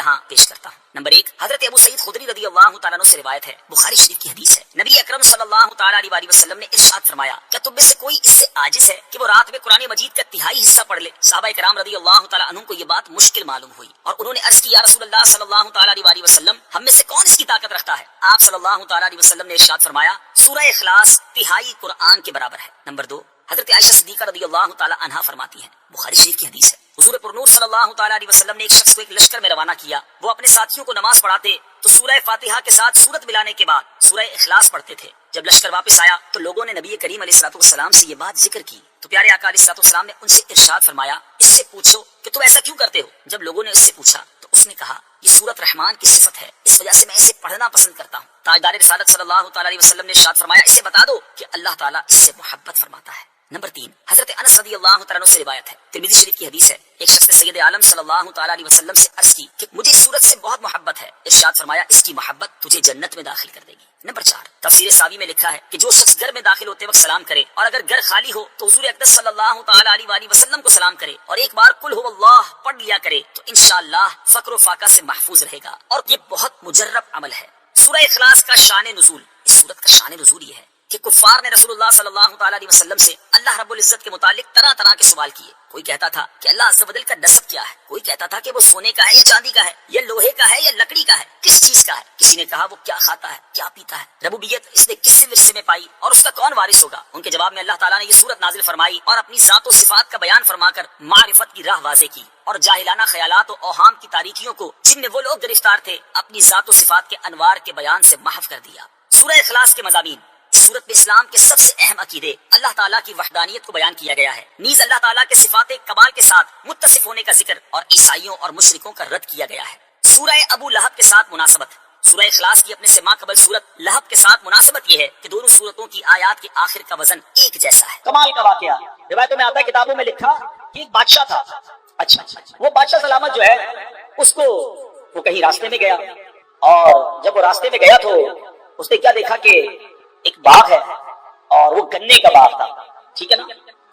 یہاں پیش کرتا ہوں۔ نمبر 1، حضرت ابو سعید خدری رضی اللہ تعالیٰ عنہ سے روایت ہے، بخاری شریف کی حدیث ہے، نبی اکرم صلی اللہ تعالیٰ علیہ وسلم نے ارشاد فرمایا، کیا تم میں سے کوئی اس سے عاجز ہے کہ وہ رات میں قرآن مجید کا تہائی حصہ پڑھ لے؟ صحابہ کرام رضی اللہ تعالیٰ عنہ کو یہ بات مشکل معلوم ہوئی اور انہوں نے عرض کی، یا رسول اللہ صلی اللہ تعالیٰ علیہ وسلم، ہم میں سے کون اس کی طاقت رکھتا ہے؟ آپ صلی اللہ تعالیٰ علیہ وسلم نے ارشاد فرمایا، سورہ اخلاص تہائی قرآن کے برابر ہے۔ نمبر 2، حضرت عائشہ صدیقہ رضی اللہ تعالیٰ عنہا فرماتی ہیں، بخاری شریف کی حدیث ہے، حضور پرنور صلی اللہ تعالیٰ علیہ وسلم نے ایک شخص کو ایک لشکر میں روانہ کیا، وہ اپنے ساتھیوں کو نماز پڑھاتے تو سورہ فاتحہ کے ساتھ سورت ملانے کے بعد سورہ اخلاص پڑھتے تھے۔ جب لشکر واپس آیا تو لوگوں نے نبی کریم علیہ الصلوۃ والسلام سے یہ بات ذکر کی تو پیارے آقا علیہ الصلوۃ والسلام نے ان سے ارشاد فرمایا، اس سے پوچھو کہ تم ایسا کیوں کرتے ہو؟ جب لوگوں نے اس سے پوچھا تو اس نے کہا، یہ سورت رحمان کی صفت ہے، اس وجہ سے میں اسے پڑھنا پسند کرتا ہوں۔ تاجدار رسالت صلی اللہ تعالیٰ علیہ وسلم نے ارشاد فرمایا، اسے بتا دو کہ اللہ تعالیٰ اس سے محبت فرماتا ہے۔ نمبر 3، حضرت انس رضی اللہ تعالیٰ عنہ سے روایت ہے، ترمذی شریف کی حدیث ہے، ایک شخص نے سید عالم صلی اللہ تعالیٰ علیہ وسلم سے عرض کی کہ مجھے اس سورت سے بہت محبت ہے، ارشاد فرمایا، اس کی محبت تجھے جنت میں داخل کر دے گی۔ نمبر 4، تفسیر ساوی میں لکھا ہے کہ جو شخص گھر میں داخل ہوتے وقت سلام کرے اور اگر گھر خالی ہو تو حضور اقدس صلی اللہ تعالیٰ علیہ وسلم کو سلام کرے اور ایک بار قل هو اللہ پڑھ لیا کرے تو انشاءاللہ فقر و فاقہ سے محفوظ رہے گا، اور یہ بہت مجرب عمل ہے۔ سورہ اخلاص کا شان نزول، اس سورت کا شان نزول یہ ہے کہ کفار نے رسول اللہ صلی اللہ تعالیٰ علیہ وسلم سے اللہ رب العزت کے متعلق طرح طرح کے سوال کیے۔ کوئی کہتا تھا کہ اللہ عز و جل کا نسب کیا ہے، کوئی کہتا تھا کہ وہ سونے کا ہے یا چاندی کا ہے یا لوہے کا ہے یا لکڑی کا ہے، کس چیز کا ہے؟ کسی نے کہا وہ کیا کھاتا ہے، کیا پیتا ہے، ربوبیت اس نے کس سے ورثے میں پائی اور اس کا کون وارث ہوگا؟ ان کے جواب میں اللہ تعالیٰ نے یہ سورت نازل فرمائی اور اپنی ذات و صفات کا بیان فرما کر معرفت کی راہ واضح کی اور جاہلانہ خیالات و اوہام کی تاریکیوں کو جن میں وہ لوگ گرفتار تھے اپنی ذات و صفات کے انوار کے بیان سے محو کر دیا۔ سورہ اخلاص کے مضامین، اس سورت میں اسلام کے سب سے اہم عقیدے اللہ تعالیٰ کی وحدانیت کو بیان کیا گیا ہے، نیز اللہ تعالیٰ کے صفات کمال کے ساتھ متصف ہونے کا ذکر اور عیسائیوں اور مشرکوں کا رد کیا گیا ہے۔ سورہ ابو لہب کے ساتھ مناسبت، سورہ اخلاص کی اپنے سے ماں قبل سورت لہب کے ساتھ مناسبت یہ ہے کہ دونوں سورتوں کی آیات کے آخر کا وزن ایک جیسا ہے۔ کمال کا واقعہ روایتوں میں آتا ہے، کتابوں میں لکھا کہ ایک بادشاہ تھا، اچھا وہ بادشاہ سلامت جو ہے اس کو وہ کہیں راستے میں گیا، اور جب وہ راستے میں گیا تو اس نے کیا دیکھا کہ ایک باغ ہے اور وہ گنے کا باغ تھا، ٹھیک ہے نا؟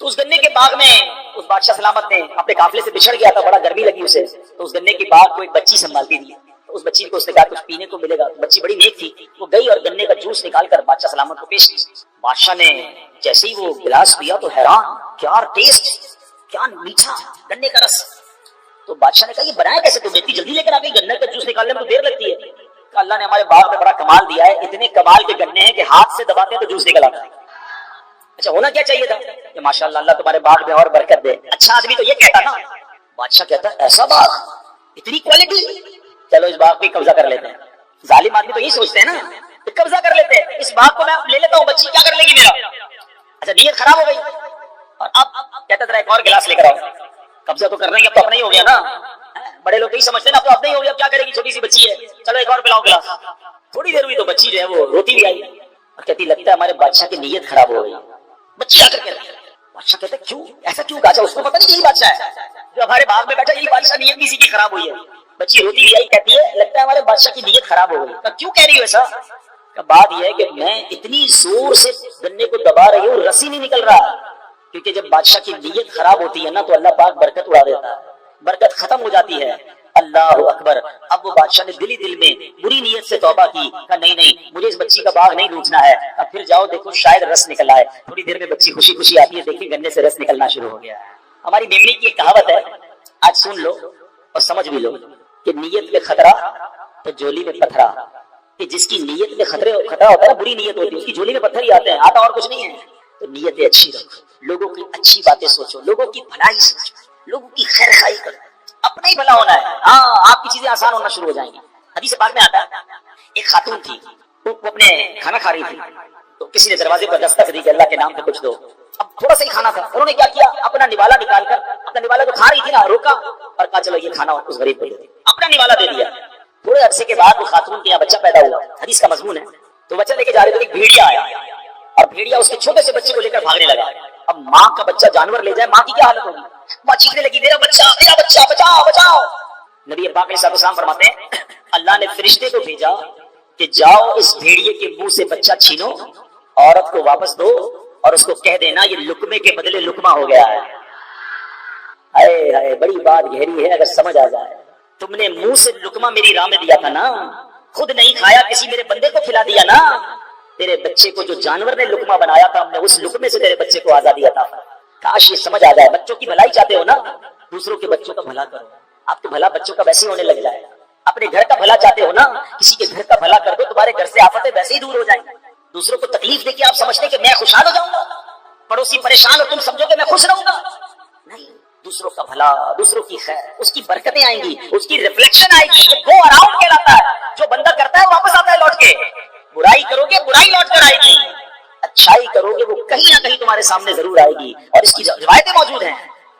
تو اس گنے کے باغ میں اس بادشاہ سلامت نے اپنے قافلے سے بچھڑ گیا تھا، بڑا گرمی لگی اسے، تو اس گنے کے باغ کو ایک بچی سنبھالتی تھی، تو اس بچی کو اس نے کہا کچھ پینے کو ملے گا، تو بچی بڑی نیک تھی، وہ گئی اور گنے کا جوس نکال کر بادشاہ سلامت کو پیش کی۔ بادشاہ نے جیسے ہی وہ گلاس پیا تو حیران، کیا ٹیسٹ، کیا میٹھا گنے کا رس۔ تو بادشاہ نے کہا یہ بنایا کیسے، تم اتنی جلدی لے کر آ گئی، گنے کا جوس نکالنے میں تو دیر لگتی ہے۔ کہ اللہ نے ہمارے باغ میں بڑا کمال دیا ہے، اتنے کمال کے گنے ہیں کہ ہاتھ سے دباتے ہیں تو جوس نکل آتا ہے۔ اچھا ہونا کیا چاہیے تھا کہ ماشاءاللہ اللہ تمہارے باغ میں اور برکت دے، اچھا آدمی تو یہ کہتا نا۔ بادشاہ کہتا ہے ایسا باغ، اتنی کوالٹی، چلو اس باغ پہ قبضہ کر لیتے ہیں۔ ظالم آدمی تو یہی سوچتے ہیں نا کہ قبضہ کر لیتے ہیں، اس باغ کو میں لے لیتا ہوں، بچی کیا کر لے گی میرا۔ اچھا نیت خراب ہو گئی، اور اب کہتا تھا ایک اور گلاس لے کر آؤ، قبضہ تو کرنا ہی اب تو اپنا ہی ہو گیا نا، بڑے لوگ یہی سمجھتے ہیں نا اب تو اپنا ہی ہو گیا، اب کیا کرے گی، چھوٹی سی بچی ہے، چلو ایک اور پلاؤ گلاس۔ تھوڑی دیر ہوئی تو بچی جو ہے وہ روتی بھی آئی اور کہتی لگتا ہے ہمارے بادشاہ کی نیت خراب ہو گئی۔ بچی آ کر کہتی ہے، بادشاہ کہتے کیوں ایسا کیوں؟ اچھا اس کو پتہ نہیں یہی بادشاہ ہے جو ہمارے باغ میں بیٹھا، یہی بادشاہ نیت کسی کی خراب ہوئی ہے۔ بچی روتی بھی آئی، کہتی ہے لگتا ہے ہمارے بادشاہ کی نیت خراب ہو گئی۔ کیوں کہہ رہی ہو ایسا؟ بات یہ ہے کہ میں اتنی زور سے گنے کو دبا رہی ہوں، رسی نہیں نکل رہا، کیونکہ جب بادشاہ کی نیت خراب ہوتی ہے نا تو اللہ پاک برکت اڑا دیتا ہے، برکت ختم ہو جاتی ہے۔ اللہ اکبر۔ اب وہ بادشاہ نے دل میں بری نیت سے توبہ کی، کہا نہیں مجھے اس بچی کا باغ نہیں لوٹنا ہے، اب پھر جاؤ دیکھو شاید رس نکل آئے۔ تھوڑی دیر میں بچی خوشی خوشی آتی ہے، دیکھیں گنے سے رس نکلنا شروع ہو گیا ہے۔ ہماری میمنی کی ایک کہاوت ہے، آج سن لو اور سمجھ بھی لو کہ نیت میں خطرہ تو جولی میں پتھرا، کہ جس کی نیت میں خطرہ ہوتا ہے نا، بری نیت ہوتی ہے، اس کی جولی میں پتھر ہی آتے ہیں، آتا اور کچھ نہیں ہے۔ تو نیتیں اچھی رکھو، لوگوں کی اچھی باتیں سوچو، لوگوں کی بھلائی سوچو، لوگوں کی خیر خواہی کرو، اپنا ہی بھلا ہونا ہے، ہاں آپ کی چیزیں آسان ہونا شروع ہو جائیں گی۔ حدیث پاک میں آتا ہے ایک خاتون تھی، وہ اپنے کھانا کھا رہی تھی، تو کسی نے دروازے پر دستک دی کہ اللہ کے نام پہ کچھ دو۔ اب تھوڑا سا ہی کھانا تھا، انہوں نے کیا کیا، اپنا نوالا نکال کر، اپنا نوالا جو کھا رہی تھی نا روکا اور کہا چلو یہ کھانا اس غریب کو دے دیں، اپنا نوالا دے دیا۔ تھوڑے عرصے کے بعد وہ خاتون کے یہاں بچہ پیدا ہوا، حدیث کا مضمون ہے، تو بچہ لے کے جا رہے تھے، ایک بھیڑیا آیا اور بھیڑیا اس کے چھوٹے سے بچے کو لے کر بھاگنے لگا۔ اب ماں کا بچہ جانور لے جائے، ماں کی کیا حالت ہوگی، ماں چیخنے لگی میرا بچہ بچاؤ بچاؤ۔ نبی پاک علیہ السلام فرماتے ہیں اللہ نے فرشتے کو بھیجا کہ جاؤ اس بھیڑیے کے منہ سے بچہ چھینو، عورت کو واپس دو اور اس کو کہہ دینا یہ لقمے کے بدلے لقمہ ہو گیا ہے۔ ہائے ہائے بڑی بات گہری ہے اگر سمجھ آ جائے۔ تم نے منہ سے لقمہ میری راہ میں دیا تھا نا, خود نہیں کھایا, کسی میرے بندے کو کھلا دیا نا. تیرے بچے کو جو جانور نے لقمہ بنایا تھا, ہم نے اس لقمے سے تیرے بچے کو آزادی عطا فرمائی. کاش یہ سمجھ آ جائے. بچوں کی بھلائی چاہتے ہو نا, دوسروں کے بچوں کا بھلا کرو. آپ تو بھلا بچوں کا ویسے ہی ہونے لگ جائے. اپنے گھر کا بھلا چاہتے ہو نا, کسی کے گھر کا بھلا کر دو, تمہارے گھر سے آفتیں ویسے ہی دور ہو جائیں. دوسروں کو تکلیف دے کے آپ سمجھتے کہ میں خوشحال ہو جاؤں گا, پڑوسی پریشان ہو تم سمجھو کہ میں خوش رہوں گا. نہیں, دوسروں کا بھلا, دوسروں کی خیر, اس کی برکتیں آئیں گی, اس کی ریفلیکشن آئے گی. یہ گو اراؤنڈ کہلاتا ہے. جو بندہ کرتا ہے واپس آتا ہے لوٹ کے. برائی کرو گے برائی لوٹ کر آئے گی, اچھائی کرو گے وہ کہیں نہ کہیں تمہارے سامنے ضرور آئے گی. اور اس کی روایتیں موجود ہیں.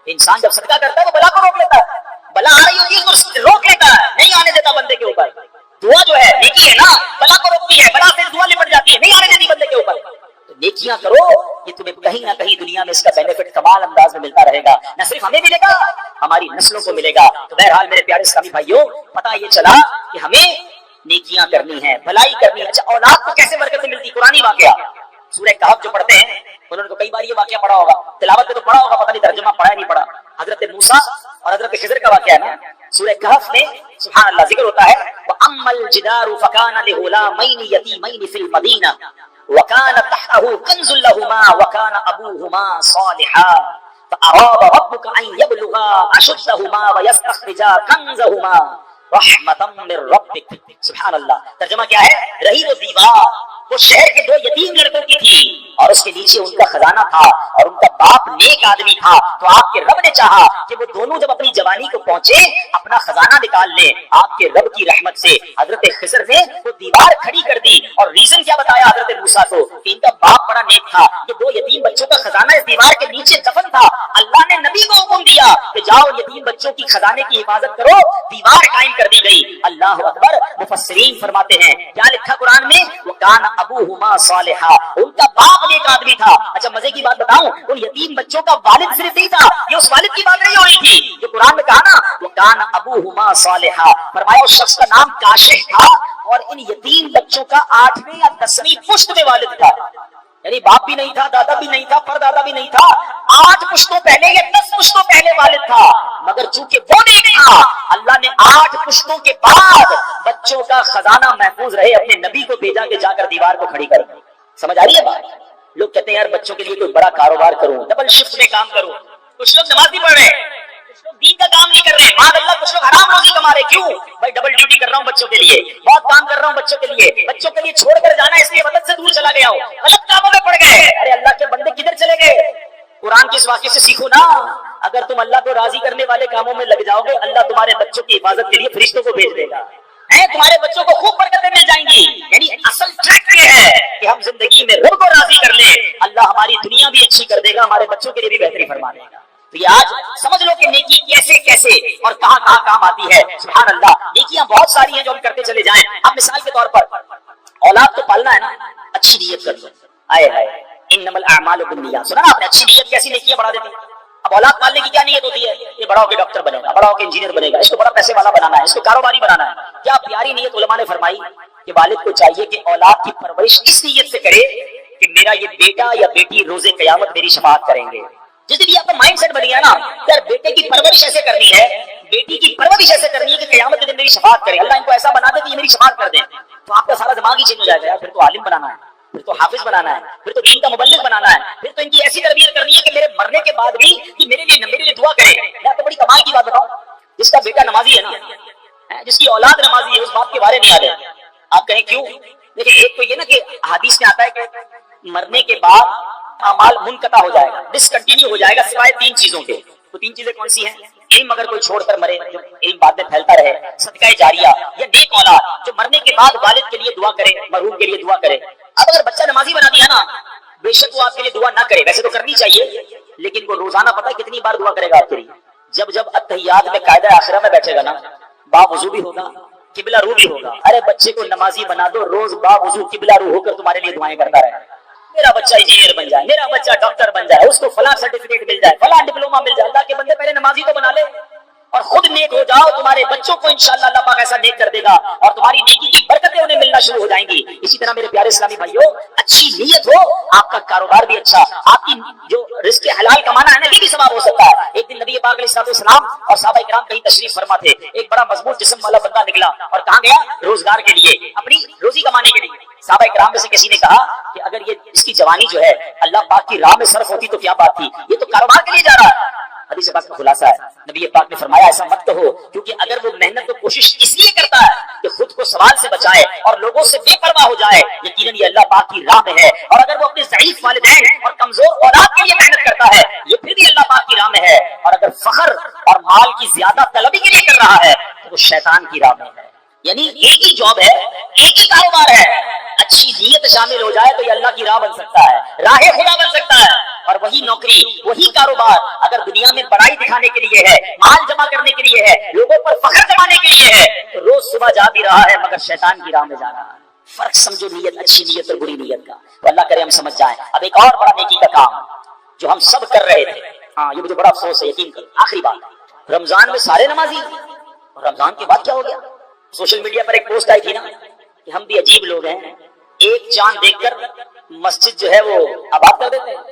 انسان جب صدقہ کرتا ہے وہ بلا کو روک لیتا ہے. بلا آ رہی ہوتی ہے اس کو روک لیتا ہے, نہیں آنے دیتا بندے کے اوپر. دعا جو ہے نیکی ہے نا, بلا کو روکتی ہے, بلا سے دعا لپٹ جاتی ہے, نہیں آنے دیتی بندے کے اوپر. تو نیکیاں کرو, یہ تمہیں کہیں نہ کہیں دنیا میں اس کا بینیفٹ کمال انداز میں ملتا رہے گا. نہ صرف ہمیں ملے گا, ہماری نسلوں کو ملے گا. تو بہرحال میرے پیارے اسلامی بھائیوں, پتہ یہ چلا کہ ہمیں نیکیاں کرنی ہے, بھلائی کرنی ہے. اچھا, اولاد کو کیسے برکت ملتی؟ قرآنی واقعہ سورہ کہف جو پڑھتے ہیں انہوں نے تو کئی بار یہ واقعہ پڑھا ہوگا, تلاوت میں تو پڑھا ہوگا, پتہ نہیں ترجمہ پڑھا نہیں پڑھا. حضرت موسیٰ اور حضرت خضر کا واقعہ ہے نا سورہ کہف میں, سبحان اللہ, ذکر ہوتا ہے وَأَمَّا الْجِدَارُ فَكَانَ لِغُلَامَيْنِ يَتِيمَيْنِ فِي الْمَدِينَةِ وَكَانَ تَحْتَهُ كَنْزٌ لَهُمَا وَكَانَ أَبُوهُمَا صَالِحًا فَأَرَادَ رَبُّكَ أَن يَبْلُغَا أَشُدَّهُمَا وَيَسْتَخْرِجَا كَنْزَهُمَا رحمتم من ربک. سبحان اللہ. ترجمہ کیا ہے؟ رہی وہ دیوار, وہ شہر کے دو یتیم لڑکوں کی تھی اور اس کے نیچے ان کا خزانہ تھا اور ان کا باپ نیک آدمی تھا. تو آپ کے رب نے چاہا کہ وہ دونوں جب اپنی جوانی کو پہنچے اپنا خزانہ نکال لیں. آپ کے رب کی رحمت سے حضرت خضر نے وہ دیوار کھڑی کر دی. اور ریزن کیا بتایا حضرت موسیٰ کو کہ ان کا باپ بڑا نیک تھا. یہ دو یتیم بچوں کا خزانہ اس دیوار کے نیچے دفن تھا. اللہ نے نبی کو حکم دیا کہ جاؤ یتیم بچوں کی خزانے کی حفاظت کرو. دیوار قائم کر دی گئی. اللہ اکبر. مفسرین فرماتے ہیں کیا لکھا قرآن میں, وَكَانَ أَبُوهُمَا صَالِحًا, ان کا باپ نیک آدمی تھا. اچھا, مزے کی بات بتاؤں, ان یتیم بچوں کا والد صرف نہیں تھا, یہ اس والد کی بات نہیں ہو رہی تھی جو قرآن میں کہا نا وَكَانَ أَبُوهُمَا صَالِحًا. فرمایا اس شخص کا نام کاشح تھا اور ان یتیم بچوں کا 8ویں یا 10ویں پشت میں والد تھا. یعنی باپ بھی نہیں تھا, دادا بھی نہیں تھا, پر دادا بھی نہیں تھا, 8 پشتوں پہلے یا 10 پشتوں پہلے والد تھا. مگر چونکہ وہ نہیں تھا, اللہ نے 8 پشتوں کے بعد بچوں کا خزانہ محفوظ رہے اپنے نبی کو بھیجا کہ جا کر دیوار کو کھڑی کر. سمجھ آ رہی ہے بات؟ لوگ کہتے ہیں یار بچوں کے لیے کوئی بڑا کاروبار کروں, ڈبل شفٹ میں کام کروں. کچھ لوگ نماز نہیں پڑھ رہے, کچھ لوگ دین کا کام نہیں کر رہے, ماذ اللہ کچھ لوگ حرام روزی کما رہے. کیوں بھائی؟ ڈبل ڈیوٹی کر رہا ہوں بچوں کے لیے, بہت کام کر رہا ہوں بچوں کے لیے, بچوں کے لیے چھوڑ کر جانا اس لیے وطن سے دور چلا گیا ہوں, غلط کاموں میں پڑ گئے. ارے اللہ کے بندے کدھر چلے گئے؟ قرآن کے اس واقعے سے سیکھو نا. اگر تم اللہ کو راضی کرنے والے کاموں میں لگ جاؤ گے, اللہ تمہارے بچوں کی حفاظت کے لیے فرشتوں کو بھیج دے گا. تمہارے بچوں کو خوب برکتیں مل جائیں گی. یعنی اصل ٹریک یہ ہے کہ ہم زندگی میں رب کو راضی کر لیں, اللہ ہماری دنیا بھی اچھی کر دے گا, ہمارے بچوں کے لیے بھی بہتری فرما دے گا. تو یہ آج سمجھ لو کہ نیکی کیسے کیسے اور کہاں کہاں کام آتی ہے. سبحان اللہ. نیکیاں بہت ساری ہیں جو ہم کرتے چلے جائیں. اب مثال کے طور پر اولاد کو پالنا ہے نا, اچھی نیت کر لو. آئے ہائے, انما الاعمال بالنیات. سنا نا آپ نے, اچھی نیت کیسی نیکیاں بڑھا دیتی ہے. اب اولاد پالنے کی کیا نیت ہوتی ہے؟ یہ بڑا ہو کے ڈاکٹر بنے گا, بڑا ہو کے انجینئر بنے گا, اس کو بڑا پیسے والا بنانا ہے, اس کو کاروباری بنانا ہے. کیا پیاری نیت علماء نے فرمائی کہ والد کو چاہیے کہ اولاد کی پرورش اس نیت سے کرے کہ میرا یہ بیٹا یا بیٹی روز قیامت میری شفاعت کریں گے. جس دن یہ آپ کا مائنڈ سیٹ بن گیا نا یار بیٹے کی پرورش ایسے کرنی ہے, بیٹی کی پرورش ایسے کرنی ہے کہ قیامت کے دن میری شفاعت کرے, اللہ ان کو ایسا بنا دے کہ یہ میری شفاعت کر دیں, تو آپ کا سارا دماغ ہی چینج ہو جائے گا. پھر تو عالم بنانا ہے, پھر تو حافظ بنانا ہے, پھر تو دین کا مبلغ بنانا ہے, پھر تو ان کی ایسی تربیت کرنی ہے کہ میرے مرنے کے بعد بھی کہ میرے لیے دعا کرے. میں آپ کو بڑی کمال کی بات بتاؤں, جس کا بیٹا نمازی ہے نا, جس کی اولاد نمازی ہے, اس بات کے بارے نہیں آ رہے. آپ کہیں کیوں؟ دیکھیں, ایک تو یہ نا کہ حدیث میں آتا ہے کہ مرنے کے بعد اعمال منقطع ہو جائے گا, ڈسکنٹینیو ہو جائے گا سوائے 3 چیزوں کے. تو 3 چیزیں کون سی ہیں؟ علم اگر کوئی چھوڑ کر مرے, جو علم بعد میں پھیلتا رہے, صدقہ جاریہ, یا نیک اولاد جو مرنے کے بعد والد کے لیے دعا کرے, مرحوم کے لیے دعا کرے. اب اگر بچہ نمازی بنا دیا نا, بے شک وہ آپ کے لیے دعا نہ کرے, ویسے تو کرنی چاہیے, لیکن وہ روزانہ پتہ ہے کتنی بار دعا کرے گا آپ کے لیے. جب اتحیات میں قاعدہ آخرہ میں بیٹھے گا نا, با وضو بھی ہوگا, قبلہ رو بھی ہوگا. ارے بچے کو نمازی بنا دو, روز با وضو قبلہ رو ہو کر تمہارے لیے دعائیں کرتا رہے. میرا بچہ انجینئر بن جائے, میرا بچہ ڈاکٹر بن جائے, اس کو فلاں سرٹیفکیٹ مل جائے, فلاں ڈپلوما مل جائے. اللہ کے بندے پہلے نمازی تو بنا لے. اور خود نیک ہو جاؤ, تمہارے بچوں کو انشاءاللہ اللہ پاک ایسا نیک کر دے گا اور تمہاری نیکی کی برکتیں انہیں ملنا شروع ہو جائیں گی. اسی طرح میرے پیارے اسلامی بھائیوں, اچھی نیت ہو, آپ کا کاروبار بھی اچھا, آپ کی جو رزق حلال کمانا ہے نا, یہ بھی ثواب ہو سکتا ہے. ایک دن نبی پاک علیہ السلام اور صحابہ کرام کہیں تشریف فرما تھے. ایک بڑا مضبوط جسم والا بندہ نکلا اور کہاں گیا؟ روزگار کے لیے, اپنی روزی کمانے کے لیے. صحابہ کرام میں سے کسی نے کہا کہ اگر یہ اس کی جوانی جو ہے اللہ پاک کی راہ میں صرف ہوتی تو کیا بات تھی, یہ تو کاروبار کے لیے جا رہا ہے. حدیث پاک کا خلاصہ ہے, نبی پاک نے فرمایا ایسا مت کہو, کیونکہ اگر وہ محنت کو کوشش اس لیے کرتا ہے کہ خود کو سوال سے بچائے اور لوگوں سے بے پرواہ ہو جائے, یقیناً یہ اللہ پاک کی راہ میں ہے. اور اگر وہ اپنے ضعیف والدین اور کمزور اولاد کے لیے محنت کرتا ہے, یہ پھر بھی اللہ پاک کی راہ میں ہے. اور اگر فخر اور مال کی زیادہ طلبی کے لیے کر رہا ہے تو وہ شیطان کی راہ میں ہے. یعنی ایک ہی جاب ہے, ایک ہی کاروبار ہے, اچھی نیت شامل ہو جائے تو یہ اللہ کی راہ بن سکتا ہے, راہ خدا بن سکتا ہے. اور وہی نوکری, وہی کاروبار اگر دنیا میں بڑائی دکھانے کے لیے ہے, مال جمع کرنے کے لیے ہے, لوگوں پر فخر جمانے کے لیے ہے, تو روز صبح جا بھی رہا ہے مگر شیطان کی راہ میں جا رہا ہے. فرق سمجھو نیت, اچھی نیت اور بری نیت کا, تو اللہ کرے ہم سمجھ جائیں. اب ایک اور بڑا نیکی کا کام جو ہم سب کر رہے تھے, ہاں یہ مجھے بڑا افسوس ہے, یقین کرو. آخری بات, رمضان میں سارے نمازی, اور رمضان کے بعد کیا ہو گیا؟ سوشل میڈیا پر ایک پوسٹ آئی تھی نا کہ ہم بھی عجیب لوگ ہیں, ایک چاند دیکھ کر مسجد جو ہے وہ آباد کر دیتے ہیں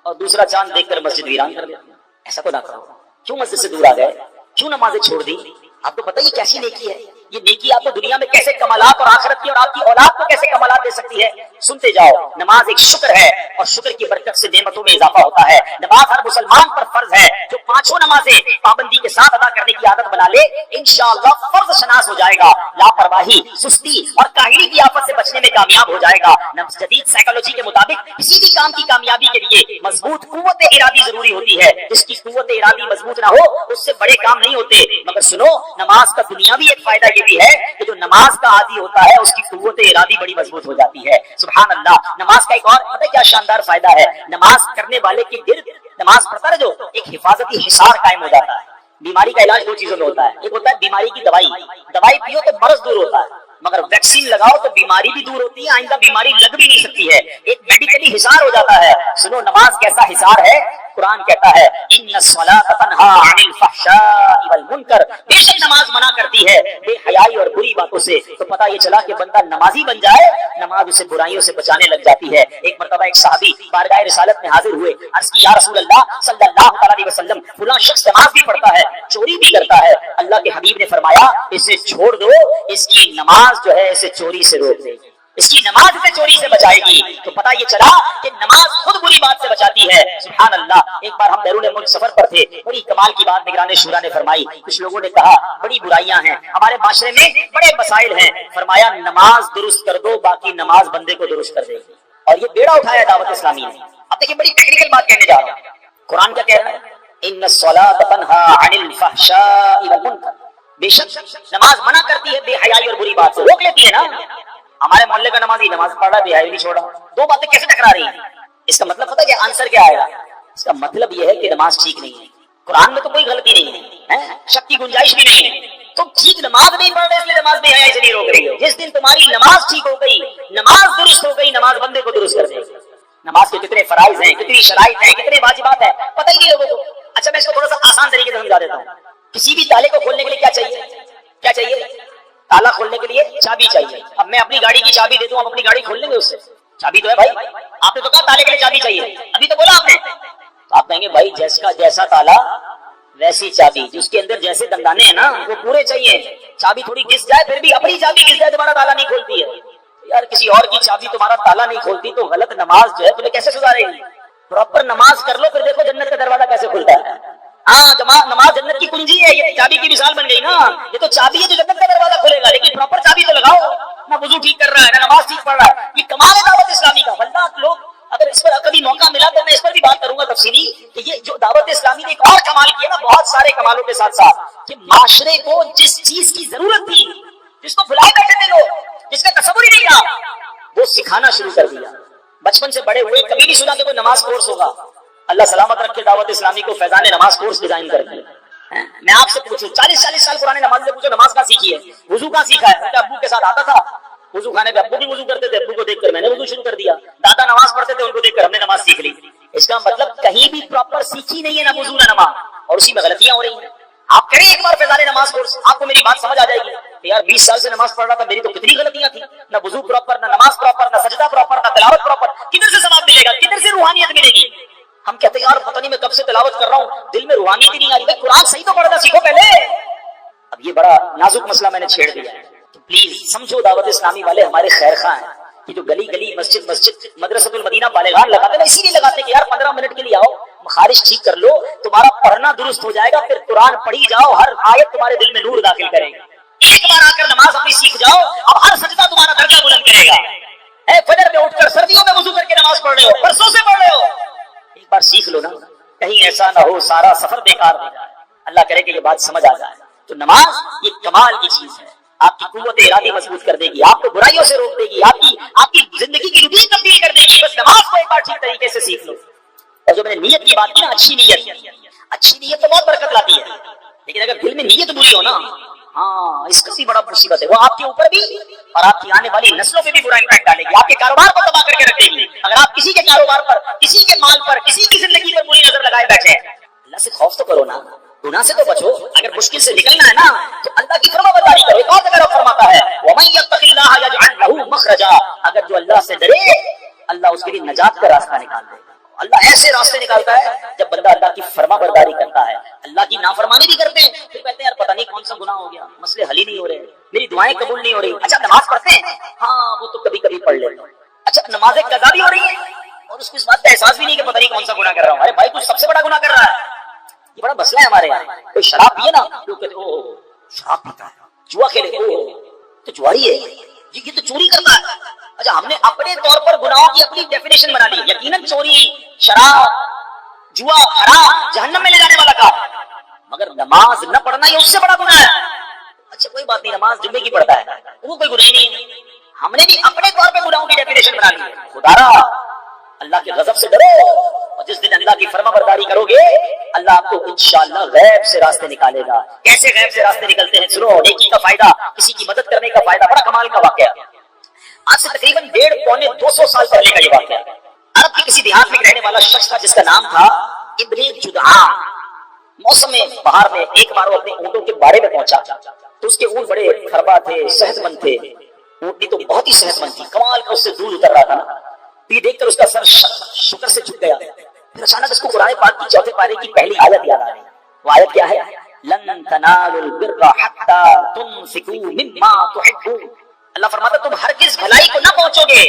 اور دوسرا چاند دیکھ کر مسجد ویران کر دیتے ہیں. ایسا تو نہ کرو. کیوں مسجد سے دور آ گئے, کیوں نمازیں چھوڑ دی؟ آپ کو پتہ یہ کیسی نیکی ہے؟ یہ نیکی آپ کو دنیا میں کیسے کمالات اور آخرت کی اور آپ کی اولاد کو کیسے کمالات دے سکتی ہے. سنتے جاؤ. نماز ایک شکر ہے اور شکر کی برکت سے نعمتوں میں اضافہ ہوتا ہے. نماز ہر مسلمان پر فرض ہے. جو پانچوں نمازیں پابندی کے ساتھ ادا کرنے کی عادت بنا لے, انشاءاللہ فرض شناس ہو جائے گا. لاپرواہی, سستی اور کاہلی کی آفت سے بچنے میں کامیاب ہو جائے گا. جدید سائیکالوجی کے مطابق کسی بھی کام کی کامیابی کے لیے مضبوط قوت ارادی ضروری ہوتی ہے. جس کی قوت ارادی مضبوط نہ ہو اس سے بڑے کام نہیں ہوتے. مگر سنو, نماز کا دنیاوی ایک فائدہ یہ بھی ہے کہ جو نماز کا عادی ہوتا ہے اس کی قوت ارادی بڑی مضبوط ہو جاتی ہے. سبحان اللہ. نماز کا ایک اور پتہ کیا شاندار فائدہ ہے؟ نماز کرنے والے کے گرد, نماز پڑھتا ہے جو, ایک حفاظتی حصار قائم ہو جاتا ہے. بیماری کا علاج دو چیزوں میں ہوتا ہے, ایک ہوتا ہے بیماری کی دوائی, دوائی پیو تو مرض دور ہوتا ہے, مگر ویکسین لگاؤ تو بیماری بھی دور ہوتی ہے, آئندہ بیماری لگ بھی نہیں سکتی ہے. ایک میڈیکلی حصار ہو جاتا ہے. سنو, نماز کیسا حصار ہے؟ قرآن کہتا ہے ان الصلاۃ تنہا عن الفحشاء والمنکر, بے شک نماز منع کرتی ہے بے حیائی اور بری باتوں سے. تو پتہ یہ چلا کہ بندہ نمازی بن جائے, نماز اسے برائیوں سے بچانے لگ جاتی ہے. ایک مرتبہ ایک صحابی بارگاہ رسالت میں حاضر ہوئے, عرض کی یا رسول اللہ صلی اللہ علیہ وسلم, فلاں شخص نماز بھی پڑھتا ہے, چوری بھی کرتا ہے. اللہ کے حبیب نے فرمایا اسے چھوڑ دو, اس کی نماز جو ہے اسے چوری سے روک دے گی, اس کی نماز اسے چوری سے بچائے گی. تو پتہ یہ چلا کہ نماز خود بری بات سے بچاتی ہے. سبحان اللہ. ایک بار ہم بیرون ملک سفر پر تھے, بڑی کمال کی بات نگران شورا نے فرمائی. کچھ لوگوں نے کہا بڑی برائیاں ہیں ہمارے معاشرے میں, بڑے مسائل ہیں. فرمایا نماز درست کر دو, باقی نماز بندے کو درست کر دے گی. اور یہ بیڑا اٹھایا دعوت اسلامی نے. اب دیکھیں بڑی ٹیکنیکل بات کہنے جا رہا ہوں. قرآن کیا کہہ رہا ہے؟ ان الصلاۃ تنہا عن الفحشاء والمنکر, بے شک نماز منع کرتی ہے بے حیائی اور بری بات سے, روک لیتی ہے نا. ہمارے محلے کا نمازی نماز پڑھ رہا ہے, بے حیائی نہیں چھوڑا. دو باتیں کیسے ٹکرا رہی ہیں؟ اس کا مطلب پتہ کیا آنسر کیا آئے گا؟ اس کا مطلب یہ ہے کہ نماز ٹھیک نہیں ہے. قرآن میں تو کوئی غلطی نہیں ہے, شک کی گنجائش بھی نہیں ہے. تم ٹھیک نماز نہیں پڑھ رہے اس لیے نماز بے حیائی سے نہیں روک رہی ہے. جس دن تمہاری نماز ٹھیک ہو گئی, نماز درست ہو گئی, نماز بندے کو درست کر دے گی. نماز کے کتنے فرائض ہیں, کتنی شرائط ہیں, کتنے واجبات ہیں, پتہ ہی نہیں لوگوں کو. اچھا میں اس کو تھوڑا سا آسان طریقے سے سمجھا دیتا ہوں. کسی بھی تالے کو کھولنے کے لیے کیا چاہیے؟ کیا چاہیے؟ تالا کھولنے کے لیے چابی چاہیے. اب میں اپنی گاڑی کی چابی دے دوں, آپ اپنی گاڑی کھول لیں گے اس سے؟ چابی تو ہے بھائی. آپ نے تو کہا تالے کے لیے چابی چاہیے, ابھی تو بولا آپ نے. تو آپ کہیں گے بھائی جیسا تالا ویسی چابی, جس کے اندر جیسے دندانے ہیں نا وہ پورے چاہیے. چابی تھوڑی گھس جائے پھر بھی اپنی چابی گھس جائے تمہارا تالا نہیں کھولتی ہے. یار کسی اور کی چابی تمہارا تالا نہیں کھولتی تو غلط نماز جو ہے تمہیں کیسے سدھارے گی؟ پراپر نماز کر لو, پھر دیکھو جنت کا دروازہ کیسے کھلتا ہے. ہاں نماز جنت کی کنجی ہے, یہ چابی کی مثال بن گئی نا. یہ تو چابی ہے جو جنت کا دروازہ کھولے گا, لیکن پراپر چابی تو لگاؤ. نہ وضو ٹھیک کر رہا ہے, نہ نماز ٹھیک پڑھ رہا ہے. یہ کمال ہے دعوت اسلامی کا. واللہ لوگ اگر اس پر کبھی موقع ملا تو میں اس پر بھی بات کروں گا تفصیلی, کہ یہ جو دعوت اسلامی نے ایک اور کمال کیا نا, بہت سارے کمالوں کے ساتھ ساتھ, کہ معاشرے کو جس چیز کی ضرورت تھی, جس کو بھلائے بیٹھے تھے لوگ, جس کا تصور ہی نہیں تھا, وہ سکھانا شروع کر دیا. بچپن سے بڑے ہوئے کبھی نہیں سنا کہ کوئی نماز کورس ہوگا. اللہ سلامت رکھے دعوت اسلامی کو فیضان نماز کورس ڈیزائن کر دیا. میں آپ سے پوچھوں 40 سال پرانے نماز سے پوچھو نماز کہاں سیکھی ہے, وضو کہاں سیکھا ہے؟ ابو کے ساتھ آتا تھا وضو خانے پہ, ابو بھی وضو کرتے تھے, ابو کو دیکھ کر میں نے وضو شروع کر دیا. دادا نماز پڑھتے تھے, ان کو دیکھ کر ہم نے نماز سیکھ لی. اس کا مطلب کہیں بھی پراپر سیکھی نہیں ہے, نہ وضو نہ نماز, اور اسی میں غلطیاں ہو رہی ہیں. آپ کریں ایک بار فیضان نماز کورس، آپ کو میری بات سمجھ آ جائے گی کہ یار 20 سال سے نماز پڑھ رہا تھا، میری تو کتنی غلطیاں تھیں، نہ وضو پراپر، نہ نماز پراپر، نہ سجدہ پراپر، نہ تلاوت پراپر، کدھر سے ثواب ملے گا، کدھر سے روحانیت ملے گی؟ ہم کہتے ہیں یار پتہ نہیں میں کب سے تلاوت کر رہا ہوں، دل میں روحانیت ہی نہیں آ رہی۔ بھائی قرآن صحیح تو پڑھنا سیکھو پہلے۔ اب یہ بڑا نازک مسئلہ میں نے چھیڑ دیا ہے، تو پلیز سمجھو دعوت اسلامی والے ہمارے خیر خواہ ہیں کہ جو گلی گلی مسجد مسجد مدرسۃ المدینہ بالغان لگاتے ہیں، اسی لیے لگاتے ہیں کہ یار 15 منٹ کے لیے آؤ، مخارج ٹھیک کر لو، تمہارا پڑھنا درست ہو جائے گا، پھر قرآن پڑھی جاؤ، ہر آیت تمہارے دل میں نور داخل کرے گی، ایک بار آ کر نماز اپنی سیکھ جاؤ، اب ہر سجدہ تمہارا درجہ بلند کرے گا۔ اے فجر میں اٹھ کر سردیوں میں وضو کر کے نماز پڑھ رہے ہو، برسوں سے پڑھ رہے ہو، ایک بار سیکھ لو نا، کہیں ایسا نہ ہو سارا سفر بیکار ہو جائے۔ اللہ کرے کہ یہ بات سمجھ آ جائے۔ تو نماز یہ کمال کی چیز ہے، آپ کی قوت ارادی مضبوط کر دے گی، آپ کو برائیوں سے روک دے گی، آپ کی زندگی کی روٹین تبدیل کر دے گی۔ بس نماز کو ایک بار ٹھیک طریقے سے سیکھ لو۔ اور جو میں نے نیت کی بات کی نا، اچھی نیت تو بہت برکت لاتی ہے، لیکن اگر دل میں نیت بری ہو نا، ہاں اس کی بڑا مصیبت ہے، وہ آپ کے اوپر بھی اور آپ کی آنے والی نسلوں پہ بھی برا امپیکٹ ڈالے گی، آپ کے کاروبار کو تباہ کر کے رکھے گی۔ اگر آپ کسی کے کاروبار پر، کسی کے مال پر، کسی کی زندگی پر بری نظر لگائے بیٹھے، اللہ سے خوف تو کرو نا، گناہ سے تو بچو۔ اگر مشکل سے نکلنا ہے نا تو اللہ کی فرما برداری کرو۔ ایک اور جگہ فرماتا ہے وَمَن يَتَّقِ اللَّهَ يَجْعَل لَّهُ مَخْرَجًا، اگر جو اللہ سے ڈرے اللہ اس کے لیے نجات کا راستہ نکال دے گا۔ اللہ ایسے راستے نکالتا ہے جب بندہ اللہ کی فرما برداری کرتا ہے، اللہ کی نافرمانی بھی کرتے ہیں، پھر کہتے ہیں یار پتہ نہیں کون سا گناہ ہو گیا، مسئلے حل ہی نہیں ہو رہے، میری دعائیں قبول نہیں ہو رہی۔ اچھا نماز پڑھتے ہیں، ہاں وہ تو کبھی کبھی پڑھ لیتے ہیں، اچھا نماز قضا بھی ہو رہی ہے اور اس کو اس بات کا احساس بھی نہیں کہ پتہ نہیں کون سا گناہ کر رہا ہوں۔ ارے بھائی تو سب سے بڑا گناہ کر رہا ہے، یہ بڑا مسئلہ ہے ہمارے یہاں۔ کوئی شراب پیے نا، لوگ کہتے او شراب پیتا ہے، جوا کھیلے او تو جواری ہے جی، یہ تو چوری کرتا ہے۔ اچھا ہم نے اپنے طور پر گناہوں کی اپنی ڈیفینیشن بنا لی، یقیناً چوری، شراب، جوا حرام جہنم میں لے جانے والا کام، مگر نماز نہ پڑھنا یہ اس سے بڑا گناہ ہے۔ اچھا کوئی بات نہیں، نماز جمعے کی پڑھتا ہے وہ کوئی گناہ ہی نہیں ہے۔ ہم نے بھی اپنے طور پہ گناہوں کی ڈیفینیشن بنا لی ہے۔ خدا اللہ کے غضب سے ڈرو، اور جس دن اللہ کی فرما برداری کرو گے اللہ آپ کو انشاءاللہ غیب سے راستے نکالے گا۔ کیسے غیب سے راستے نکلتے ہیں سنو، نیکی کا فائدہ، کسی کی مدد کرنے کا فائدہ، بڑا کمال کا واقعہ۔ آج سے تقریباً 150-200 سال پہلے کا یہ واقعہ، عرب کی کسی دیہات میں رہنے والا شخص تھا جس کا نام تھا ابن جدعان۔ موسم بہار میں ایک بار وہ اپنے اونٹوں کے باڑے میں پہنچا تو اس کے اونٹ بڑے خربا تھے، صحت مند تھے، اونٹنی تو بہت ہی صحت مند تھی، کمال کا اس سے دودھ اتر رہا تھا نا۔ یہ دیکھ کر اس کا سر شکر سے جھک گیا۔ پھر اچانک اس کو قرآن پاک کی چوتھے پارے کی پہلی آیت یاد آ رہی۔ وہ آیت کیا ہے؟ لن تنالوا البر حتى تنفقوا مما تحبون۔ اللہ فرماتا تم ہرگز بھلائی کو نہ پہنچو گے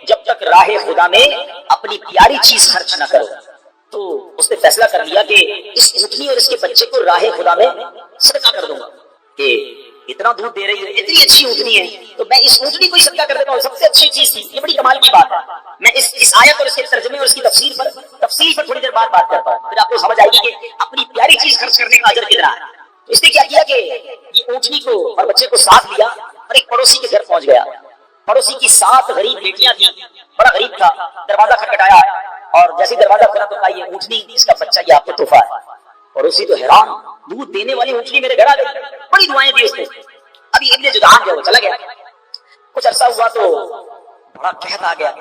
جب تک راہ خدا میں اپنی پیاری چیز خرچ نہ کرو۔ تو اس نے فیصلہ کر لیا کہ اس اونٹنی اور اس کے بچے کو راہ خدا میں صدقہ کر دوں گا، کہ اتنا دودھ دے رہی ہے، اتنی اچھی اونٹنی ہے تو میں اس اونٹنی کو ہی صدقہ کر دیتا ہوں، سب سے اچھی چیز تھی۔ یہ بڑی کمال کی بات ہے۔ میں اس آیت اور اس کے ترجمے اور اس کی تفصیل پر تھوڑی دیر بعد بات کرتا ہوں، پھر آپ کو سمجھ آئے گی کہ اپنی پیاری چیز خرچ کرنے کا اجر کتنا ہے۔ تو اس نے کیا کیا کہ یہ اونٹنی کو اور بچے کو ساتھ لیا اور ایک پڑوسی کے گھر پہنچ گیا۔ پڑوسی کی 7 غریب بیٹیاں تھیں، بڑا غریب تھا، دروازہ کھٹکھٹایا اور جیسے دروازہ کھلا تو کہا یہ اونٹنی اس کا بچہ یہ آپ کو تحفہ ہے۔ پڑوسی تو حیران، دودھ دینے والی اونٹنی میرے گھر آ گئی، بڑی دعائیں دی اس نے۔ ابھی ابن جدعان جو چلا گیا، کچھ عرصہ ہوا تو بڑا قحط آ گیا،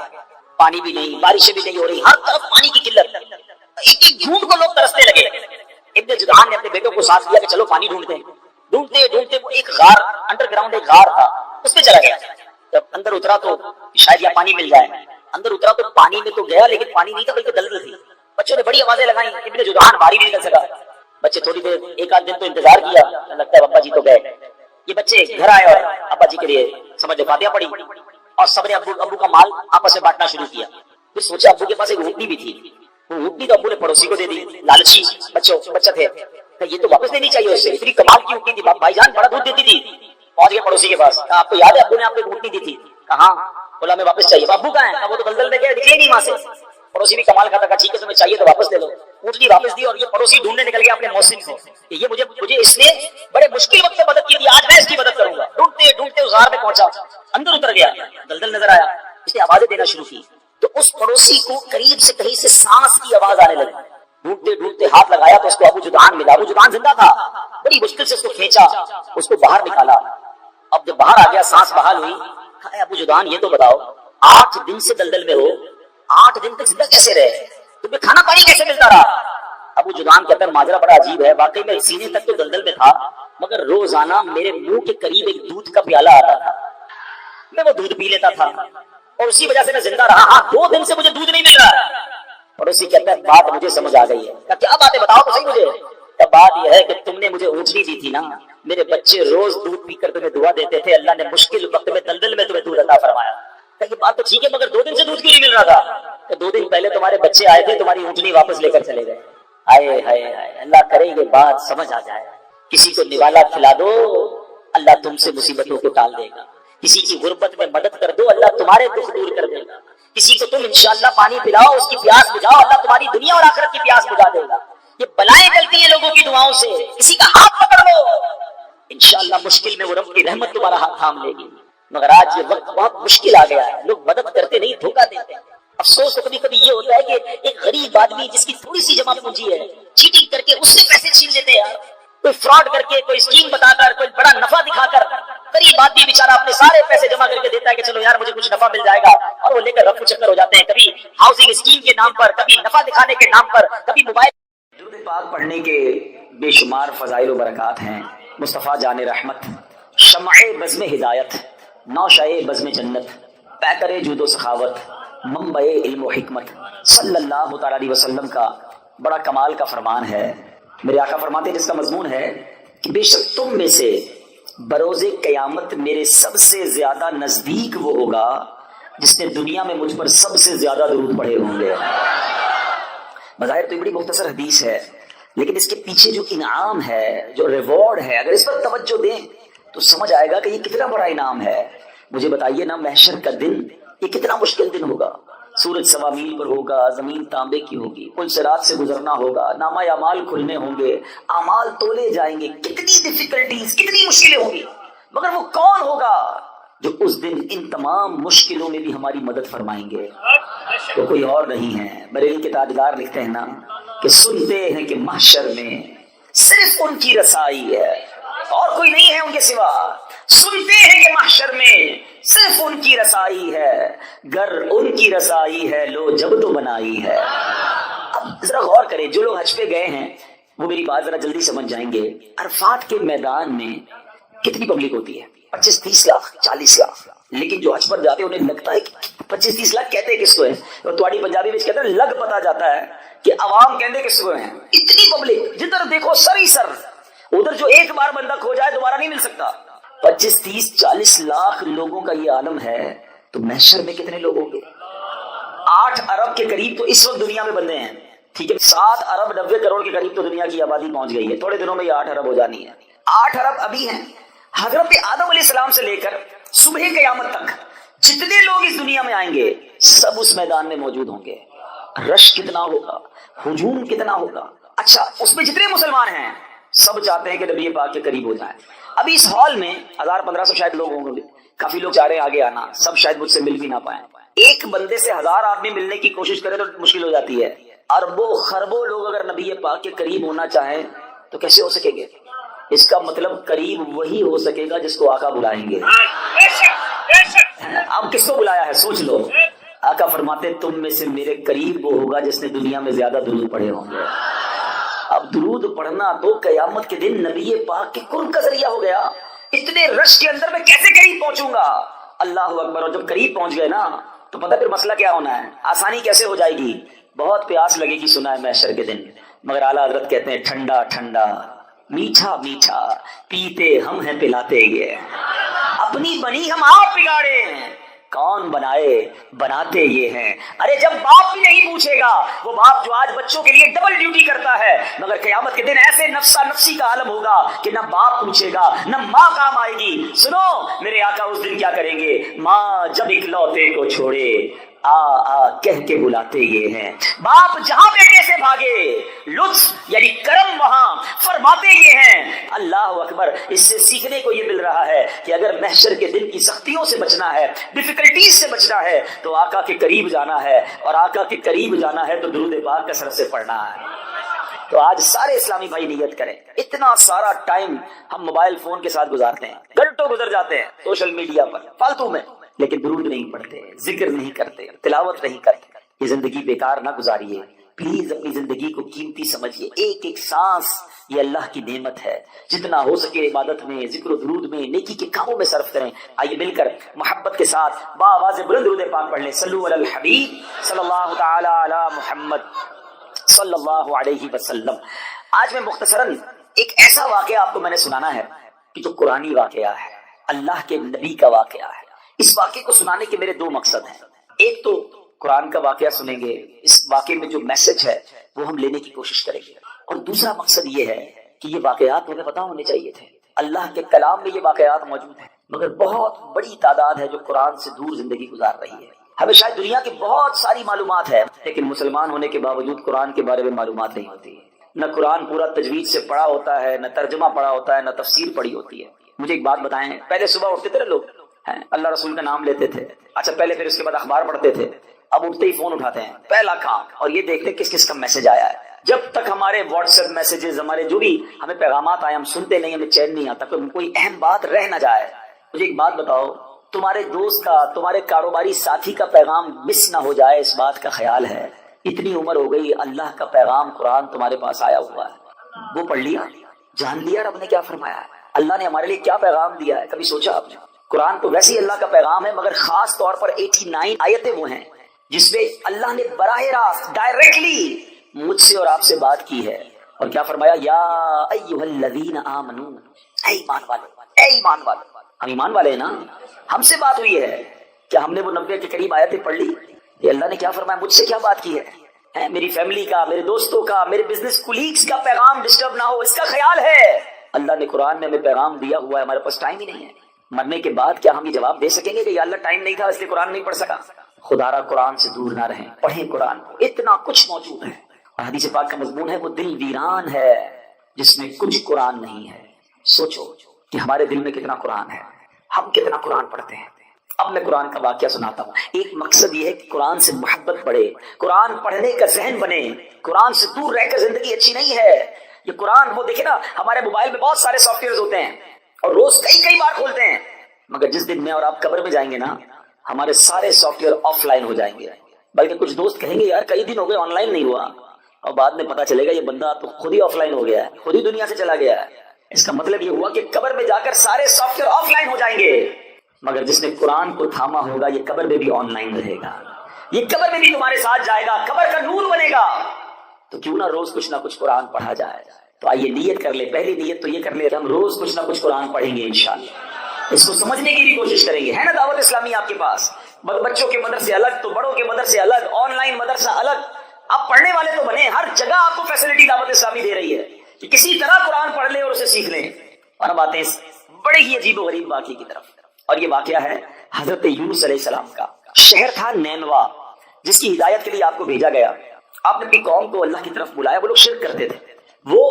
پانی بھی نہیں، بارشیں بھی نہیں ہو رہی، ہر طرف پانی کی قلت، ایک ایک گھونٹ کو لوگ ترسنے لگے۔ ابن جدعان نے اپنے بیٹوں کو ساتھ لیا کہ چلو پانی ڈھونڈتے ہیں۔ ڈھونڈتے ڈھونڈتے وہ ایک غار، انڈر گراؤنڈ ایک غار تھا، اس میں چلا گیا۔ جب اندر اترا تو شاید یہاں پانی مل جائے، اندر اترا تو پانی میں تو گیا لیکن پانی نہیں تھا بلکہ دلدل تھی۔ بچوں نے بڑی آوازیں لگائیں، ابن جدعان باہر بھی نکل سکا۔ بچے تھوڑی دیر ایک آدھ دن تو انتظار کیا، لگتا ہے ابا جی تو گئے۔ یہ بچے گھر آئے اور ابا جی کے لیے سمجھ فاتحہ پڑھی اور سب نے ابو کا مال آپس میں بانٹنا شروع کیا۔ پھر سوچا ابو کے پاس ایک اونٹنی بھی تھی، وہ اونٹنی تو ابو نے پڑوسی کو دے دی، لالچی بچہ تھے کہ یہ تو واپس لینی چاہیے اس سے، اتنی کمال کی اونٹنی تھی، بھائی جان بڑا دودھ دیتی تھی۔ پہنچ گئے پڑوسی کے پاس، کہا آپ کو یاد ہے ابو نے آپ کو ایک اونٹنی دی تھی؟ کہاں؟ بولا میں واپس چاہیے۔ ابو کہاں ہے؟ وہ تو دلدل میں گئے، نکلے نہیں وہاں سے۔ پڑوسی بھی کمال کا تھا، ٹھیک ہے تمہیں چاہیے تو واپس دے دو۔ اونٹنی واپس دی اور یہ پڑوسی ڈھونڈنے نکل گیا اپنے محسن کو کہ یہ مجھے اس نے بڑے مشکل وقت میں مدد کی تھی، آج میں اس کی مدد کروں گا۔ ڈھونڈتے ڈھونڈتے اس غار میں پہنچا، اندر اتر گیا، دلدل نظر آیا، اس نے آوازیں دینا شروع کی تو اس پڑوسی کو قریب سے کہیں سے سانس کی آواز آنے لگی۔ ڈھونڈتے ڈھونڈتے ہاتھ لگایا تو اس کو ابو جدعان ملا۔ ابو جدعان زندہ تھا، بڑی مشکل سے اس کو کھینچا، اس کو باہر نکالا۔ اب جب باہر آ گیا، سانس بحال ہوئی، کہا ابو جدعان یہ تو بتاؤ 8 دن سے دلدل میں ہو، 8 دن تک زندہ کیسے رہے؟ تمہیں کھانا پانی کیسے ملتا رہا؟ ابو جدعان کہتا ہے ماجرا بڑا عجیب ہے، واقعی میں سینے تک تو دلدل میں تھا، مگر روزانہ میرے منہ کے قریب ایک دودھ کا پیالہ آتا تھا، میں وہ دودھ پی لیتا تھا اور اسی وجہ سے میں زندہ رہا۔ ہاں 2 دن سے مجھے دودھ نہیں مل رہا۔ پڑوسی کہتا ہے بات مجھے سمجھ آ گئی ہے۔ کیا بات ہے بتاؤ تو صحیح مجھے۔ بات یہ ہے کہ تم نے مجھے اونچنی دی تھی نا، میرے بچے روز دودھ پی کر تمہیں دعا دیتے تھے، اللہ نے مشکل وقت میں دلدل میں تمہیں دودھ عطا فرمایا۔ یہ بات تو ٹھیک ہے مگر 2 دن سے دودھ کیوں نہیں مل رہا تھا؟ کہ 2 دن پہلے تمہارے بچے آئے تھے، تمہاری اونٹنی واپس لے کر چلے گئے۔ ہائے ہائے ہائے، اللہ کرے یہ بات سمجھ آ جائے۔ کسی کو نوالا کھلا دو، اللہ تم سے مصیبتوں کو ٹال دے گا۔ کسی کی غربت میں مدد کر دو، اللہ تمہارے دکھ دور کر دے گا۔ کسی کو تم انشاءاللہ پانی پلاؤ، اس کی پیاس بجھاؤ، اللہ تمہاری دنیا اور آخرت کی پیاس بجھا دے گا۔ یہ بلائیں چلتی ہیں لوگوں کی دعاؤں سے، کسی کا ہاتھ پکڑ لو، انشاءاللہ مشکل میں وہ رب کی رحمت تمہارا ہاتھ تھام لے گی۔ مگر آج یہ وقت بہت مشکل آ گیا ہے، لوگ مدد کرتے نہیں، دھوکہ دیتے ہیں۔ افسوس تو کبھی کبھی یہ ہوتا ہے کہ ایک غریب آدمی جس کی تھوڑی سی جمع پونجی ہے، چیٹنگ کر کے اس سے پیسے چھین لیتے ہیں، کوئی فراڈ کر کے، کوئی اسکیم بتا کر، کوئی بڑا نفع دکھا کر، غریب آدمی بیچارہ اپنے سارے پیسے جمع کر کے دیتا ہے کہ چلو یار مجھے کچھ نفع مل جائے گا، اور وہ لے کر رفو چکر ہو جاتے ہیں، کبھی ہاؤسنگ اسکیم کے نام پر، کبھی نفع دکھانے کے نام پر، کبھی موبائل۔ درود پاک پڑھنے کے بے شمار فضائل و برکات ہیں۔ مصطفیٰ جان رحمت، شمع بزم ہدایت، نوشہ بزم جنت، پیکر جود و سخاوت، منبع علم و حکمت، صلی اللہ تعالی علیہ وسلم کا بڑا کمال کا فرمان ہے۔ میرے آقا فرماتے ہیں جس کا مضمون ہے کہ بے شک تم میں سے بروز قیامت میرے سب سے زیادہ نزدیک وہ ہوگا جس نے دنیا میں مجھ پر سب سے زیادہ درود پڑھے ہوں گے۔ بظاہر تو بڑی مختصر حدیث ہے، لیکن اس کے پیچھے جو انعام ہے، جو ریوارڈ ہے، اگر اس پر توجہ دیں تو سمجھ آئے گا کہ یہ کتنا بڑا انعام ہے۔ مجھے بتائیے نا، محشر کا دن یہ کتنا مشکل دن ہوگا۔ سورج 1.25 میل پر ہوگا، زمین تانبے کی ہوگی، پل صراط سے گزرنا ہوگا، نامہ اعمال کھلنے ہوں گے، اعمال تولے جائیں گے، کتنی ڈیفیکلٹیز، کتنی مشکلیں ہوں گی، مگر وہ کون ہوگا جو اس دن ان تمام مشکلوں میں بھی ہماری مدد فرمائیں گے؟ تو کوئی اور نہیں ہے۔ بریلی کے تاجدار لکھتے ہیں نا کہ سنتے ہیں کہ محشر میں صرف ان کی رسائی ہے اور کوئی نہیں ہے ان کے سوا۔ سنتے ہیں کہ محشر میں صرف ان کی رسائی ہے، گر ان کی رسائی ہے لو جب تو بنائی ہے۔ اب ذرا غور کریں، جو لوگ حج پہ گئے ہیں وہ میری بات ذرا جلدی سمجھ جائیں گے۔ عرفات کے میدان میں کتنی پبلک ہوتی ہے؟ 25-30 لاکھ، 40 لاکھ۔ لیکن جو حج پر جاتے ہیں انہیں لگتا ہے کہ 25-30 لاکھ کہتے کس کو ہے؟ تواڑی پنجابی میں کہتے ہیں لگ پتا جاتا ہے کہ عوام کہتے کس کو ہیں۔ اتنی پبلک، جدھر دیکھو سر ہی سر، ادھر جو ایک بار بندہ کھو جائے دوبارہ نہیں مل سکتا۔ 25-30-40 لاکھ لوگوں کا یہ عالم ہے، تو محشر میں کتنے لوگ ہوں گے؟ 8 ارب کے قریب تو اس وقت دنیا میں بندے ہیں، ٹھیک ہے، 7 ارب 90 کروڑ کے قریب تو دنیا کی آبادی پہنچ گئی ہے، تھوڑے دنوں میں یہ 8 ارب ہو جانی ہے۔ 8 ارب ابھی ہیں۔ حضرت آدم علیہ السلام سے لے کر صبح قیامت تک جتنے لوگ اس دنیا میں آئیں گے سب اس میدان میں موجود ہوں گے۔ رش کتنا ہوگا، ہجوم کتنا ہوگا۔ اچھا، اس میں جتنے مسلمان ہیں سب چاہتے ہیں کہ نبی پاک کے قریب ہو جائیں۔ ابھی اس ہال میں 1000-1500 شاید لوگ ہوں گے، کافی لوگ چاہ رہے ہیں آگے آنا، سب شاید مجھ سے مل بھی نہ پائیں۔ ایک بندے سے 1000 آدمی ملنے کی کوشش کرے تو مشکل ہو جاتی ہے۔ اربوں خربوں لوگ اگر نبی پاک کے قریب ہونا چاہیں تو کیسے ہو سکیں گے؟ اس کا مطلب قریب وہی ہو سکے گا جس کو آقا بلائیں گے۔ اب کس کو بلایا ہے سوچ لو۔ آقا فرماتے تم میں سے میرے قریب وہ ہوگا جس نے دنیا میں زیادہ درود پڑھے ہوں گے۔ اب درود پڑھنا تو قیامت کے دن نبی پاک کے قرب کا ذریعہ ہو گیا۔ اتنے رش کے اندر میں کیسے قریب پہنچوں گا؟ اللہ اکبر۔ اور جب قریب پہنچ گئے نا تو پتہ پھر مسئلہ کیا ہونا ہے، آسانی کیسے ہو جائے گی۔ بہت پیاس لگے گی، سنا ہے محشر کے دن، مگر اعلیٰ حضرت کہتے ہیں ٹھنڈا ٹھنڈا میٹھا میٹھا پیتے ہم ہیں پلاتے یہ، اپنی بنی ہم آپ بگاڑے ہیں، کون بنائے بناتے یہ ہیں۔ ارے جب باپ بھی نہیں پوچھے گا، وہ باپ جو آج بچوں کے لیے ڈبل ڈیوٹی کرتا ہے، مگر قیامت کے دن ایسے نفسا نفسی کا عالم ہوگا کہ نہ باپ پوچھے گا نہ ماں کام آئے گی۔ سنو میرے آقا اس دن کیا کریں گے، ماں جب اکلوتے کو چھوڑے آ آ کہہ کے بلاتے یہ ہیں، باپ جہاں بیٹے سے بھاگے لطف یعنی کرم وہاں فرماتے یہ ہیں۔ اللہ اکبر۔ اس سے سیکھنے کو یہ مل رہا ہے کہ اگر محشر کے دن کی سختیوں سے بچنا ہے، ڈیفیکلٹیز سے بچنا ہے، تو آقا کے قریب جانا ہے، اور آقا کے قریب جانا ہے تو درود پاک کثرت سے پڑھنا ہے۔ تو آج سارے اسلامی بھائی نیت کریں۔ اتنا سارا ٹائم ہم موبائل فون کے ساتھ گزارتے ہیں، گھنٹوں گزر جاتے ہیں سوشل میڈیا پر فالتو میں، لیکن درود نہیں پڑھتے، ذکر نہیں کرتے، تلاوت نہیں کرتے۔ یہ زندگی بیکار نہ گزاریے، پلیز اپنی زندگی کو قیمتی سمجھیے. ایک ایک سانس یہ اللہ کی نعمت ہے. جتنا ہو سکے عبادت میں، ذکر و درود میں، نیکی کے کاموں میں صرف کریں. آئیے مل کر محبت کے ساتھ بآواز بلند درود پاک پڑھ لیں. صلو علی الحبیب صلی اللہ تعالی علی محمد صلی اللہ علیہ وسلم. آج میں مختصراً ایک ایسا واقعہ آپ کو میں نے سنانا ہے کہ جو قرآنی واقعہ ہے، اللہ کے نبی کا واقعہ ہے. اس واقعے کو سنانے کے میرے دو مقصد ہیں. ایک تو قرآن کا واقعہ سنیں گے، اس واقعے میں جو میسج ہے وہ ہم لینے کی کوشش کریں گے، اور دوسرا مقصد یہ ہے کہ یہ واقعات ہمیں پتہ ہونے چاہیے تھے. اللہ کے کلام میں یہ واقعات موجود ہیں، مگر بہت بڑی تعداد ہے جو قرآن سے دور زندگی گزار رہی ہے. ہمیں شاید دنیا کی بہت ساری معلومات ہے، لیکن مسلمان ہونے کے باوجود قرآن کے بارے میں معلومات نہیں ہوتی. نہ قرآن پورا تجوید سے پڑھا ہوتا ہے، نہ ترجمہ پڑھا ہوتا ہے، نہ تفسیر پڑھی ہوتی ہے. مجھے ایک بات بتائیں، پہلے صبح اٹھتے تھے لوگ، اللہ رسول کا نام لیتے تھے، اچھا پہلے پھر اس کے بعد اخبار پڑھتے تھے. اب اٹھتے ہی فون اٹھاتے ہیں، پہلا کام، اور یہ دیکھتے کس کس کا میسج آیا ہے. جب تک ہمارے واٹس ایپ میسجز، ہمارے جو بھی ہمیں پیغامات آئے، ہم سنتے نہیں، ہمیں چین نہیں آتا، کوئی اہم بات رہ نہ جائے. مجھے ایک بات بتاؤ، تمہارے دوست کا، تمہارے کاروباری ساتھی کا پیغام مس نہ ہو جائے، اس بات کا خیال ہے؟ اتنی عمر ہو گئی، اللہ کا پیغام قرآن تمہارے پاس آیا ہوا ہے، وہ پڑھ لیا، جان لیا رب نے کیا فرمایا ہے، اللہ نے ہمارے لیے کیا پیغام دیا ہے؟ کبھی سوچا آپ نے؟ قرآن تو ویسے ہی اللہ کا پیغام ہے، مگر خاص طور پر 89 آیتیں وہ ہیں جس میں اللہ نے براہ راست ڈائریکٹلی مجھ سے اور آپ سے بات کی ہے. اور کیا فرمایا؟ یا ایھا الذین آمنو، اے ایمان والے، اے ایمان والے. ہم ایمان والے ہیں نا، ہم سے بات ہوئی ہے. کیا ہم نے وہ 90 کے قریب آیتیں پڑھ لی؟ یہ اللہ نے کیا فرمایا، مجھ سے کیا بات کی ہے؟ میری فیملی کا، میرے دوستوں کا، میرے بزنس کولیگز کا پیغام ڈسٹرب نہ ہو، اس کا خیال ہے. اللہ نے قرآن میں ہمیں پیغام دیا ہوا ہے، ہمارے پاس ٹائم ہی نہیں ہے. مرنے کے بعد کیا ہم یہ جواب دے سکیں گے کہ یا اللہ ٹائم نہیں تھا اس لیے قرآن نہیں پڑھ سکا؟ خدا را قرآن سے دور نہ رہیں، پڑھیں قرآن کو، اتنا کچھ موجود ہے. اور حدیث پاک کا مضمون ہے وہ دل ویران ہے جس میں کچھ قرآن نہیں ہے. سوچو کہ ہمارے دل میں کتنا قرآن ہے، ہم کتنا قرآن پڑھتے ہیں. اب میں قرآن کا واقعہ سناتا ہوں. ایک مقصد یہ ہے کہ قرآن سے محبت بڑھے، قرآن پڑھنے کا ذہن بنے. قرآن سے دور رہ کر زندگی اچھی نہیں ہے. یہ قرآن، وہ دیکھیں نا، ہمارے موبائل میں بہت سارے سافٹ ویئر ہوتے ہیں اور روز کئی بار کھولتے ہیں، مگر جس دن میں اور آپ قبر میں جائیں گے نا، ہمارے سارے سافٹ ویئر آف لائن ہو جائیں گے. بلکہ کچھ دوست کہیں گے یار کئی دن ہو گئے آن لائن نہیں ہوا، اور بعد میں پتا چلے گا یہ بندہ تو خود ہی آف لائن ہو گیا ہے، خود ہی دنیا سے چلا گیا ہے. اس کا مطلب یہ ہوا کہ قبر میں جا کر سارے سافٹ ویئر آف لائن ہو جائیں گے، مگر جس نے قرآن کو تھاما ہوگا یہ قبر میں بھی آن لائن رہے گا، یہ قبر میں بھی تمہارے ساتھ جائے گا، قبر کا نور بنے گا. تو کیوں نہ روز کچھ نہ کچھ قرآن پڑھا جائے. تو آئیے نیت کر لے، پہلی نیت تو یہ کر لے کہ ہم روز کچھ نہ کچھ قرآن پڑھیں گے انشاءاللہ. اس کو سمجھنے کی بھی کوشش کریں گے. ہے نا دعوت اسلامی آپ کے پاس؟ بچوں کے مدرسے الگ تو بڑوں کے مدرسے الگ، آن لائن مدرسہ الگ. آپ پڑھنے والے تو بنے، ہر جگہ آپ کو فیسلٹی دعوت اسلامی دے رہی ہے کہ کسی طرح قرآن پڑھ لیں اور اسے سیکھ لیں. اور اب آتے ہیں بڑے ہی عجیب و غریب واقعے کی طرف، اور یہ واقعہ ہے حضرت یونس علیہ السلام کا. شہر تھا نینوا، جس کی ہدایت کے لیے آپ کو بھیجا گیا. آپ نے اپنی قوم کو اللہ کی طرف بلایا. وہ لوگ شرک کرتے تھے، وہ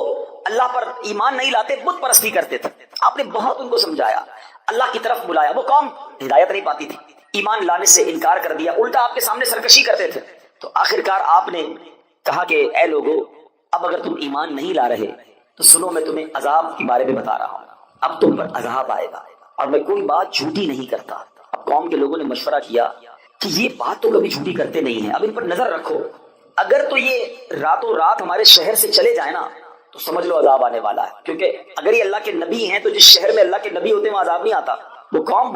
اللہ پر ایمان نہیں لاتے، بت پرستی کرتے تھے. آپ نے بہت ان کو سمجھایا، اللہ کی طرف بلایا. وہ قوم ہدایت نہیں پاتی تھی، ایمان لانے سے انکار کر دیا، الٹا آپ کے سامنے سرکشی کرتے تھے. تو آخرکار آپ نے کہا کہ اے لوگو، اب اگر تم ایمان نہیں لا رہے تو سنو، میں تمہیں عذاب کے بارے میں بتا رہا ہوں. اب تم پر عذاب آئے گا، اور میں کوئی بات جھوٹی نہیں کرتا. اب قوم کے لوگوں نے مشورہ کیا کہ یہ بات تو کبھی جھوٹی کرتے نہیں ہیں، اب ان پر نظر رکھو. اگر تو یہ راتوں رات ہمارے شہر سے چلے جائیں نا تو سمجھ لو عذاب آنے والا ہے. کیونکہ اگر یہ اللہ کے نبی ہیں تو جس شہر میں اللہ کے نبی ہوتے ہیں وہاں عذاب نہیں آتا. وہ قوم